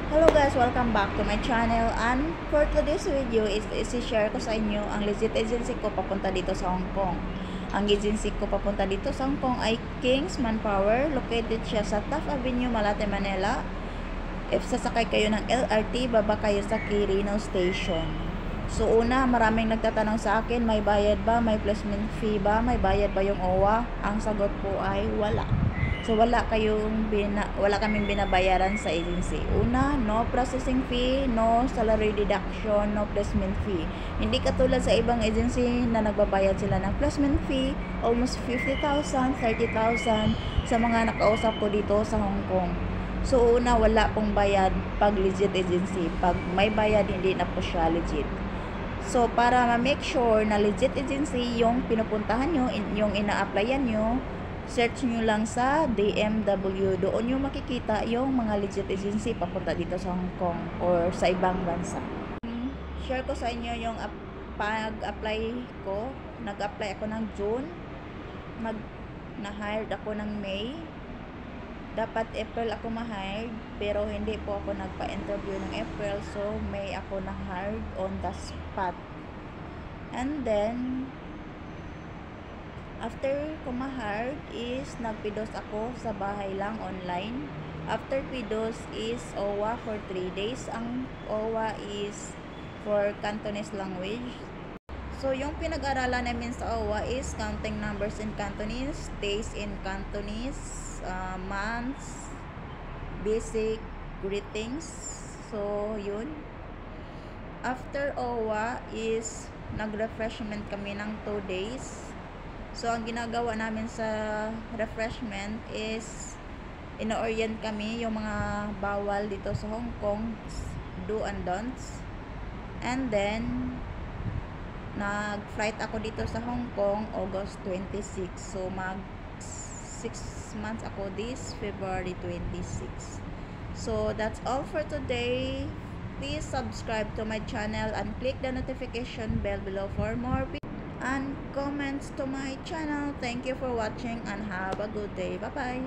Hello guys, welcome back to my channel, and for today's video is i-share ko sa inyo ang legit agency ko papunta dito sa Hong Kong. Ang agency ko papunta dito sa Hong Kong ay King's Manpower. Located siya sa Taft Avenue, Malate, Manila. If sasakay kayo ng LRT, baba kayo sa Quirino Station. So una, maraming nagtatanong sa akin, may bayad ba? May placement fee ba? May bayad ba yung OWA? Ang sagot po ay wala. So wala kaming binabayaran sa agency. Una, no processing fee, no salary deduction, no placement fee. Hindi katulad sa ibang agency na nagbabayad sila ng placement fee, almost 50,000, 30,000 sa mga nakausap ko dito sa Hong Kong. So una, wala pong bayad pag legit agency. Pag may bayad, hindi na po siya legit. So para ma-make sure na legit agency yung pinupuntahan nyo, yung ina-applyan nyo, search nyo lang sa DMW. Doon nyo makikita yung mga legit agency papunta dito sa Hong Kong or sa ibang bansa. Share ko sa inyo yung pag-apply ko. Nag-apply ako ng June. Na-hired ako ng May. Dapat April ako ma-hired, pero hindi po ako nagpa-interview ng April. So, May ako na-hired on the spot. And then, after ko ma-hired is nagpidos ako sa bahay lang online. After pidos is OWA for 3 days. Ang OWA is for Cantonese language. So yung pinag-aralan namin sa OWA is counting numbers in Cantonese, days in Cantonese, months, basic greetings. So yun. After OWA is nag-refreshment kami ng 2 days. So, ang ginagawa namin sa refreshment is ino-orient kami yung mga bawal dito sa Hong Kong, do and don'ts. And then, nag-flight ako dito sa Hong Kong, August 26. So, 6 months ako this February 26. So, that's all for today. Please subscribe to my channel and click the notification bell below for more videos and comments to my channel. Thank you for watching and have a good day. Bye bye.